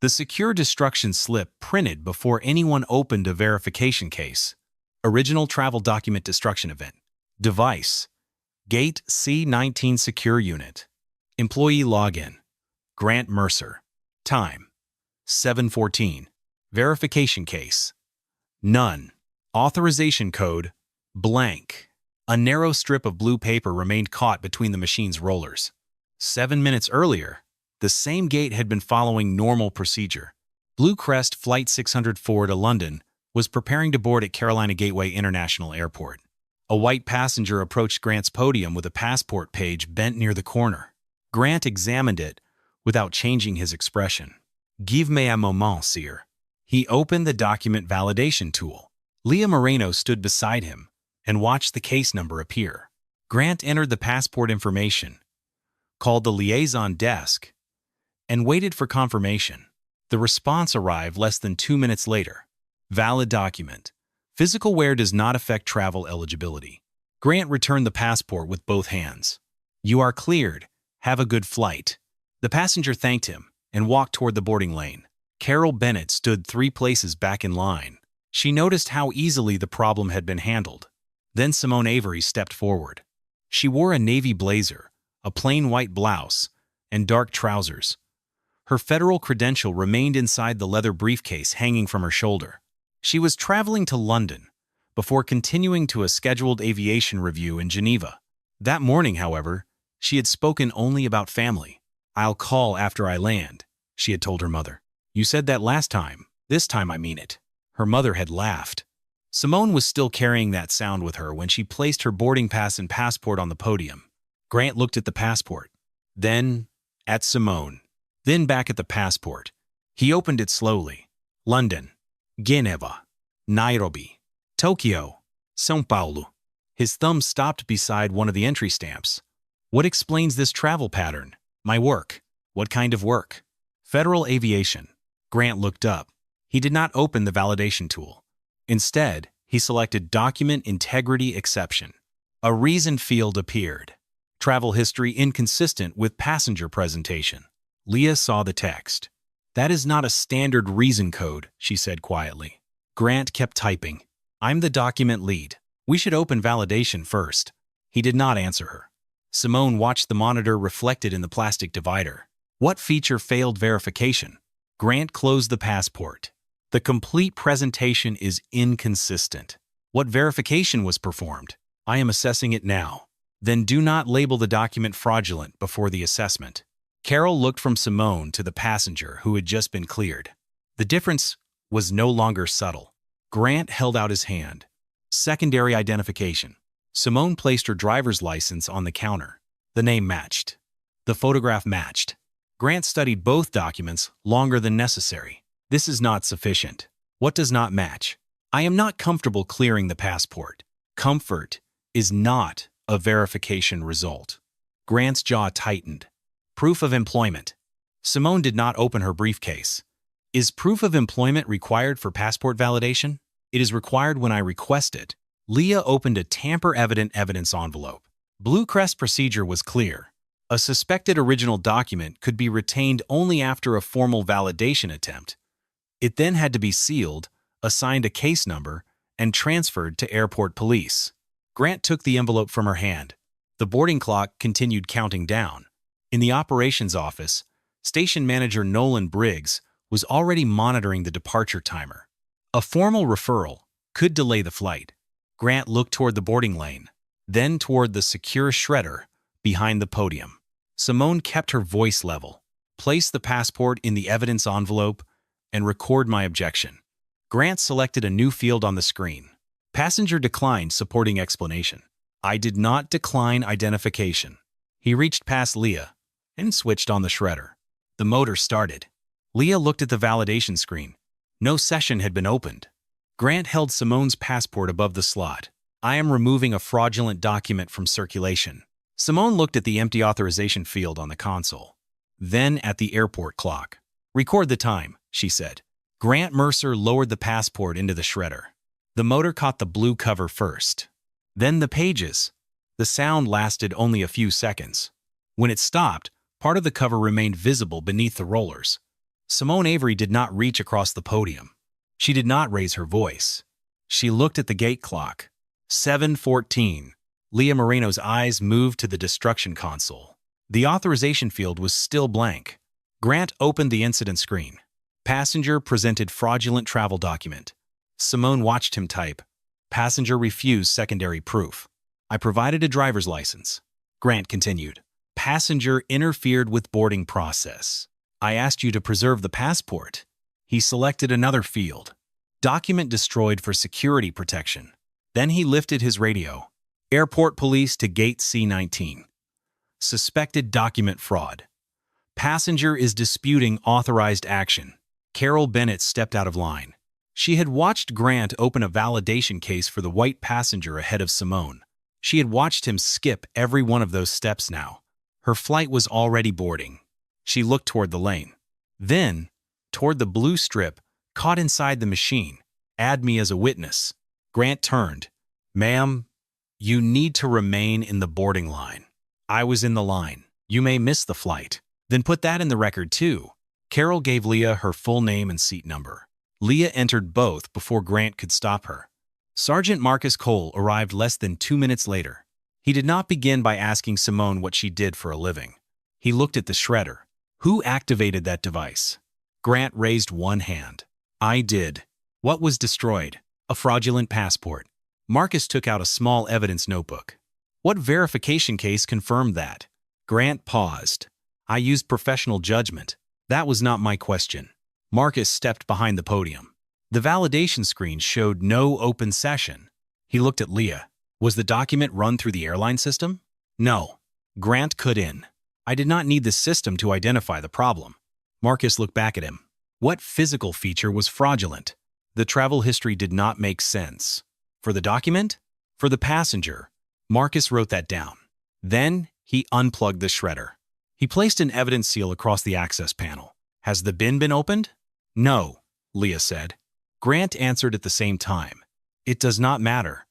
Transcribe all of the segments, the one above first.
The secure destruction slip printed before anyone opened a verification case. Original travel document destruction event. Device: Gate C19 Secure Unit. Employee login: Grant Mercer. Time: 7:14. Verification case: None. Authorization code: blank. A narrow strip of blue paper remained caught between the machine's rollers. 7 minutes earlier, the same gate had been following normal procedure. Blue Crest Flight 604 to London was preparing to board at Carolina Gateway International Airport. A white passenger approached Grant's podium with a passport page bent near the corner. Grant examined it without changing his expression. "Give me un moment, sire." He opened the document validation tool. Leah Moreno stood beside him and watched the case number appear. Grant entered the passport information, called the liaison desk, and waited for confirmation. The response arrived less than 2 minutes later. Valid document. Physical wear does not affect travel eligibility. Grant returned the passport with both hands. "You are cleared. Have a good flight." The passenger thanked him and walked toward the boarding lane. Carol Bennett stood 3 places back in line. She noticed how easily the problem had been handled. Then Simone Avery stepped forward. She wore a navy blazer, a plain white blouse, and dark trousers. Her federal credential remained inside the leather briefcase hanging from her shoulder. She was traveling to London before continuing to a scheduled aviation review in Geneva. That morning, however, she had spoken only about family. "I'll call after I land," she had told her mother. "You said that last time. This time I mean it." Her mother had laughed. Simone was still carrying that sound with her when she placed her boarding pass and passport on the podium. Grant looked at the passport, then at Simone, then back at the passport. He opened it slowly. London, Geneva, Nairobi, Tokyo, São Paulo. His thumb stopped beside one of the entry stamps. "What explains this travel pattern?" "My work." "What kind of work?" "Federal aviation." Grant looked up. He did not open the validation tool. Instead, he selected Document Integrity Exception. A reason field appeared. Travel history inconsistent with passenger presentation. Leah saw the text. "That is not a standard reason code," she said quietly. Grant kept typing. "I'm the document lead. We should open validation first." He did not answer her. Simone watched the monitor reflected in the plastic divider. What feature failed verification? Grant closed the passport. The complete presentation is inconsistent. What verification was performed? I am assessing it now. Then do not label the document fraudulent before the assessment. Carol looked from Simone to the passenger who had just been cleared. The difference was no longer subtle. Grant held out his hand. Secondary identification. Simone placed her driver's license on the counter. The name matched. The photograph matched. Grant studied both documents longer than necessary. This is not sufficient. What does not match? I am not comfortable clearing the passport. Comfort is not a verification result. Grant's jaw tightened. Proof of employment. Simone did not open her briefcase. Is proof of employment required for passport validation? It is required when I request it. Leah opened a tamper-evident evidence envelope. Blue Crest procedure was clear. A suspected original document could be retained only after a formal validation attempt. It then had to be sealed, assigned a case number, and transferred to airport police. Grant took the envelope from her hand. The boarding clock continued counting down. In the operations office, station manager Nolan Briggs was already monitoring the departure timer. A formal referral could delay the flight. Grant looked toward the boarding lane, then toward the secure shredder behind the podium. Simone kept her voice level. Place the passport in the evidence envelope and record my objection. Grant selected a new field on the screen. Passenger declined supporting explanation. I did not decline identification. He reached past Leah and switched on the shredder. The motor started. Leah looked at the validation screen. No session had been opened. Grant held Simone's passport above the slot. I am removing a fraudulent document from circulation. Simone looked at the empty authorization field on the console, then at the airport clock. Record the time, she said. Grant Mercer lowered the passport into the shredder. The motor caught the blue cover first, then the pages. The sound lasted only a few seconds. When it stopped, part of the cover remained visible beneath the rollers. Simone Avery did not reach across the podium. She did not raise her voice. She looked at the gate clock. 7:14. Leah Moreno's eyes moved to the destruction console. The authorization field was still blank. Grant opened the incident screen. Passenger presented fraudulent travel document. Simone watched him type. Passenger refused secondary proof. I provided a driver's license. Grant continued. Passenger interfered with boarding process. I asked you to preserve the passport. He selected another field. Document destroyed for security protection. Then he lifted his radio. Airport police to gate C19. Suspected document fraud. Passenger is disputing authorized action. Carol Bennett stepped out of line. She had watched Grant open a validation case for the white passenger ahead of Simone. She had watched him skip every one of those steps now. Her flight was already boarding. She looked toward the lane. Then, toward the blue strip, caught inside the machine. Add me as a witness. Grant turned. Ma'am, you need to remain in the boarding line. I was in the line. You may miss the flight. Then put that in the record too. Carol gave Leah her full name and seat number. Leah entered both before Grant could stop her. Sergeant Marcus Cole arrived less than 2 minutes later. He did not begin by asking Simone what she did for a living. He looked at the shredder. Who activated that device? Grant raised one hand. I did. What was destroyed? A fraudulent passport. Marcus took out a small evidence notebook. What verification case confirmed that? Grant paused. I used professional judgment. That was not my question. Marcus stepped behind the podium. The validation screen showed no open session. He looked at Leah. Was the document run through the airline system? No. Grant cut in. I did not need the system to identify the problem. Marcus looked back at him. What physical feature was fraudulent? The travel history did not make sense. For the document? For the passenger. Marcus wrote that down. Then he unplugged the shredder. He placed an evidence seal across the access panel. Has the bin been opened? No, Leah said. Grant answered at the same time. It does not matter.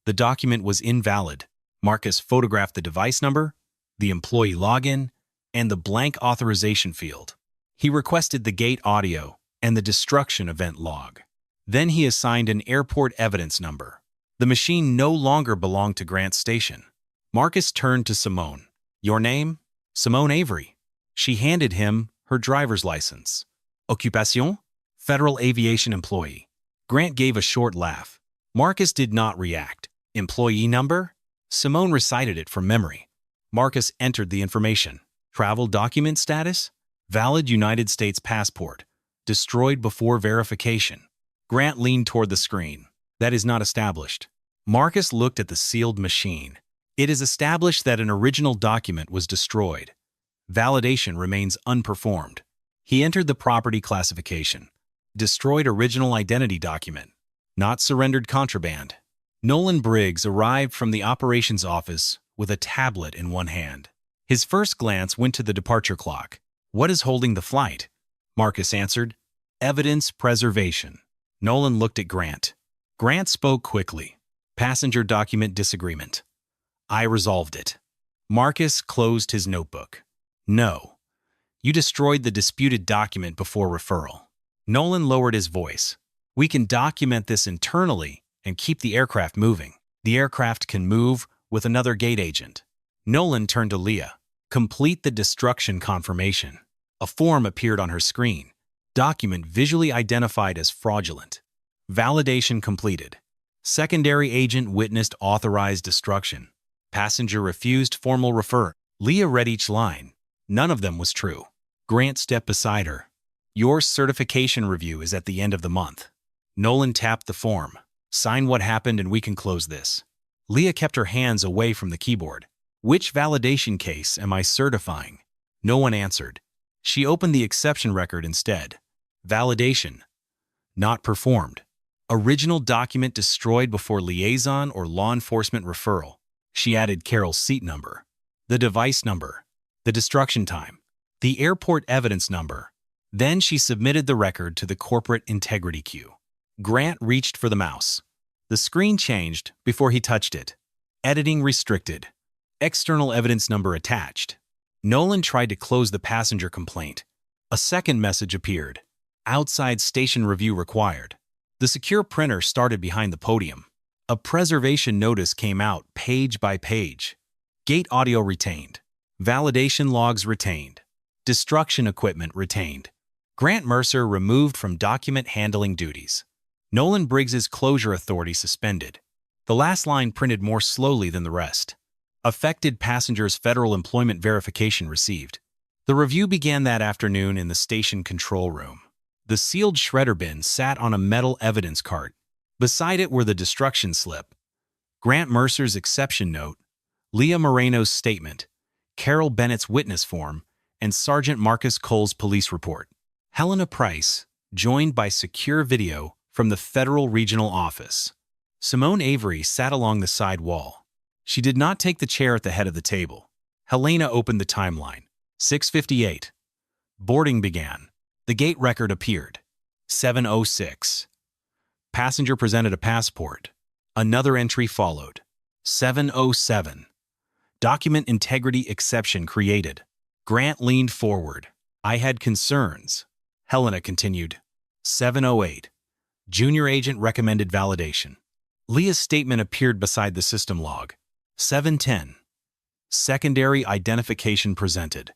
The document was invalid. Marcus photographed the device number, the employee login, and the blank authorization field. He requested the gate audio and the destruction event log. Then he assigned an airport evidence number. The machine no longer belonged to Grant's station. Marcus turned to Simone. Your name? Simone Avery. She handed him her driver's license. Occupation? Federal aviation employee. Grant gave a short laugh. Marcus did not react. Employee number? Simone recited it from memory. Marcus entered the information. Travel document status? Valid United States passport. Destroyed before verification. Grant leaned toward the screen. That is not established. Marcus looked at the sealed machine. It is established that an original document was destroyed. Validation remains unperformed. He entered the property classification. Destroyed original identity document. Not surrendered contraband. Nolan Briggs arrived from the operations office with a tablet in one hand. His first glance went to the departure clock. What is holding the flight? Marcus answered. Evidence preservation. Nolan looked at Grant. Grant spoke quickly. Passenger document disagreement. I resolved it. Marcus closed his notebook. No. You destroyed the disputed document before referral. Nolan lowered his voice. We can document this internally and keep the aircraft moving. The aircraft can move with another gate agent. Nolan turned to Leah. Complete the destruction confirmation. A form appeared on her screen. Document visually identified as fraudulent. Validation completed. Secondary agent witnessed authorized destruction. Passenger refused formal refer. Leah read each line. None of them was true. Grant stepped beside her. Your certification review is at the end of the month. Nolan tapped the form. Sign what happened and we can close this. Leah kept her hands away from the keyboard. Which validation case am I certifying? No one answered. She opened the exception record instead. Validation. Not performed. Original document destroyed before liaison or law enforcement referral. She added Carol's seat number, the device number, the destruction time, the airport evidence number. Then she submitted the record to the corporate integrity queue. Grant reached for the mouse. The screen changed before he touched it. Editing restricted. External evidence number attached. Nolan tried to close the passenger complaint. A second message appeared. Outside station review required. The secure printer started behind the podium. A preservation notice came out page by page. Gate audio retained. Validation logs retained. Destruction equipment retained. Grant Mercer removed from document handling duties. Nolan Briggs's closure authority suspended. The last line printed more slowly than the rest. Affected passengers' federal employment verification received. The review began that afternoon in the station control room. The sealed shredder bin sat on a metal evidence cart. Beside it were the destruction slip, Grant Mercer's exception note, Leah Moreno's statement, Carol Bennett's witness form, and Sergeant Marcus Cole's police report. Helena Price, joined by secure video from the Federal Regional Office. Simone Avery sat along the side wall. She did not take the chair at the head of the table. Helena opened the timeline. 6:58. Boarding began. The gate record appeared. 7:06. Passenger presented a passport. Another entry followed. 7:07. Document integrity exception created. Grant leaned forward. I had concerns. Helena continued. 7:08. Junior agent recommended validation. Leah's statement appeared beside the system log. 7:10. Secondary identification presented.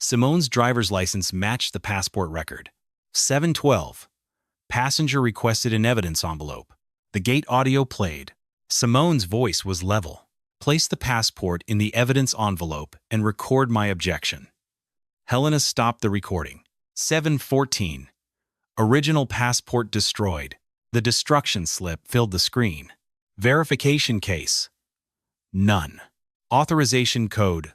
Simone's driver's license matched the passport record. 7:12. Passenger requested an evidence envelope. The gate audio played. Simone's voice was level. Place the passport in the evidence envelope and record my objection. Helena stopped the recording. 7:14. Original passport destroyed. The destruction slip filled the screen. Verification case. None. Authorization code.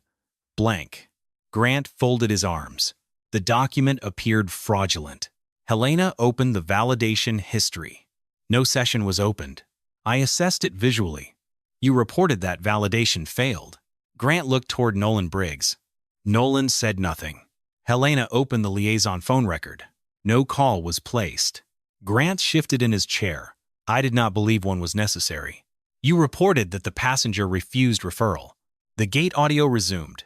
Blank. Grant folded his arms. The document appeared fraudulent. Helena opened the validation history. No session was opened. I assessed it visually. You reported that validation failed. Grant looked toward Nolan Briggs. Nolan said nothing. Helena opened the liaison phone record. No call was placed. Grant shifted in his chair. I did not believe one was necessary. You reported that the passenger refused referral. The gate audio resumed.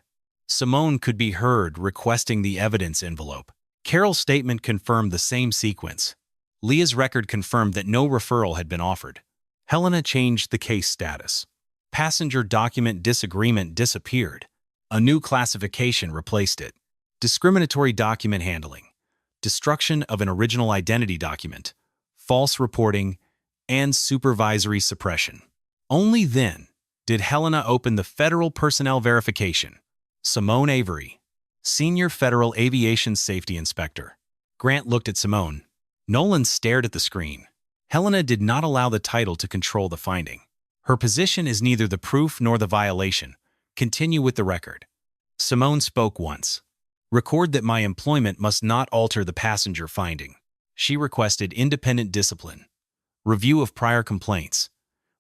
Simone could be heard requesting the evidence envelope. Carol's statement confirmed the same sequence. Leah's record confirmed that no referral had been offered. Helena changed the case status. Passenger document disagreement disappeared. A new classification replaced it. Discriminatory document handling. Destruction of an original identity document. False reporting. And supervisory suppression. Only then did Helena open the federal personnel verification. Simone Avery, Senior Federal Aviation Safety Inspector. Grant looked at Simone. Nolan stared at the screen. Helena did not allow the title to control the finding. Her position is neither the proof nor the violation. Continue with the record. Simone spoke once. Record that my employment must not alter the passenger finding. She requested independent discipline, review of prior complaints,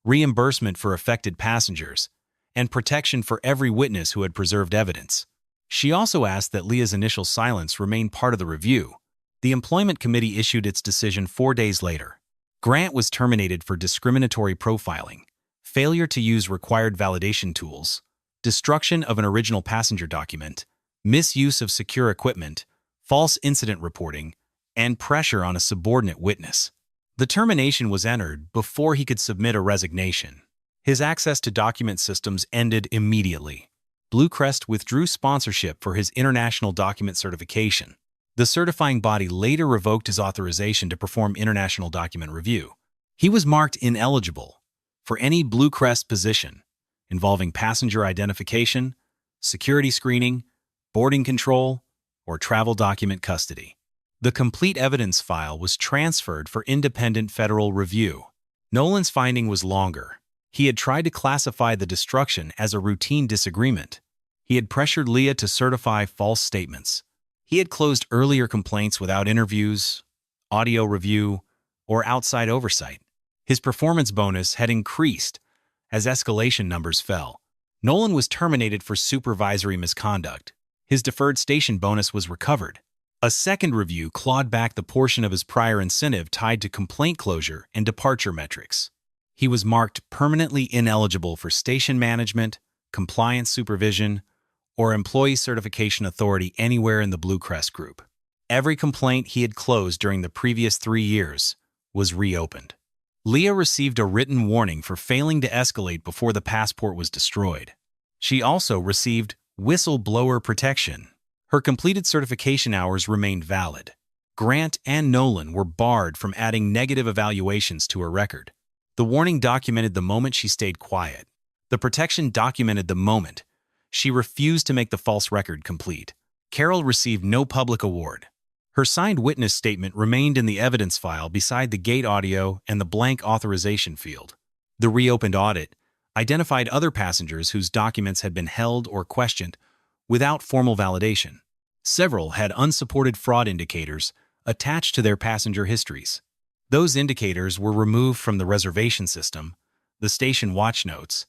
reimbursement for affected passengers, and protection for every witness who had preserved evidence. She also asked that Leah's initial silence remain part of the review. The Employment Committee issued its decision 4 days later. Grant was terminated for discriminatory profiling, failure to use required validation tools, destruction of an original passenger document, misuse of secure equipment, false incident reporting, and pressure on a subordinate witness. The termination was entered before he could submit a resignation. His access to document systems ended immediately. Blue Crest withdrew sponsorship for his international document certification. The certifying body later revoked his authorization to perform international document review. He was marked ineligible for any Blue Crest position involving passenger identification, security screening, boarding control, or travel document custody. The complete evidence file was transferred for independent federal review. Nolan's finding was longer. He had tried to classify the destruction as a routine disagreement. He had pressured Leah to certify false statements. He had closed earlier complaints without interviews, audio review, or outside oversight. His performance bonus had increased as escalation numbers fell. Nolan was terminated for supervisory misconduct. His deferred station bonus was recovered. A second review clawed back the portion of his prior incentive tied to complaint closure and departure metrics. He was marked permanently ineligible for station management, compliance supervision, or employee certification authority anywhere in the Blue Crest Group. Every complaint he had closed during the previous 3 years was reopened. Leah received a written warning for failing to escalate before the passport was destroyed. She also received whistleblower protection. Her completed certification hours remained valid. Grant and Nolan were barred from adding negative evaluations to her record. The warning documented the moment she stayed quiet. The protection documented the moment she refused to make the false record complete. Carol received no public award. Her signed witness statement remained in the evidence file beside the gate audio and the blank authorization field. The reopened audit identified other passengers whose documents had been held or questioned without formal validation. Several had unsupported fraud indicators attached to their passenger histories. Those indicators were removed from the reservation system, the station watch notes,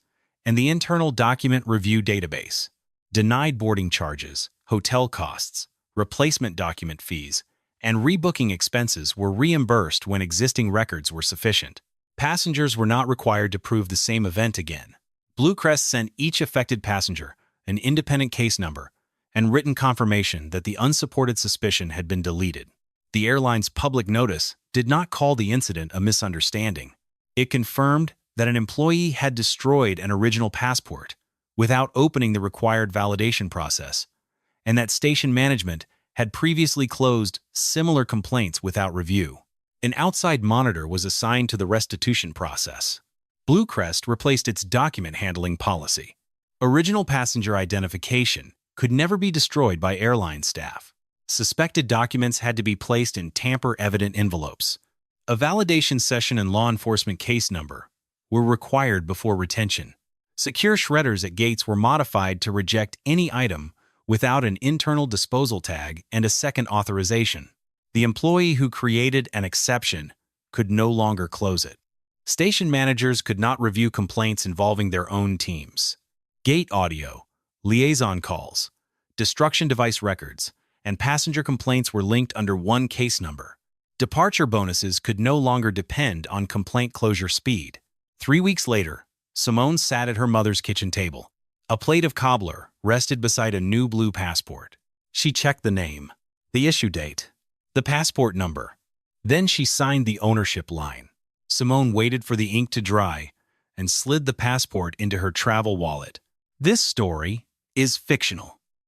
and the internal document review database. Denied boarding charges, hotel costs, replacement document fees, and rebooking expenses were reimbursed when existing records were sufficient. Passengers were not required to prove the same event again. Blue Crest sent each affected passenger an independent case number and written confirmation that the unsupported suspicion had been deleted. The airline's public notice did not call the incident a misunderstanding. It confirmed that an employee had destroyed an original passport without opening the required validation process, and that station management had previously closed similar complaints without review. An outside monitor was assigned to the restitution process. Blue Crest replaced its document handling policy. Original passenger identification could never be destroyed by airline staff. Suspected documents had to be placed in tamper-evident envelopes. A validation session and law enforcement case number were required before retention. Secure shredders at gates were modified to reject any item without an internal disposal tag and a second authorization. The employee who created an exception could no longer close it. Station managers could not review complaints involving their own teams. Gate audio, liaison calls, destruction device records, and passenger complaints were linked under one case number. Departure bonuses could no longer depend on complaint closure speed. 3 weeks later, Simone sat at her mother's kitchen table. A plate of cobbler rested beside a new blue passport. She checked the name, the issue date, the passport number. Then she signed the ownership line. Simone waited for the ink to dry and slid the passport into her travel wallet. This story is fictional.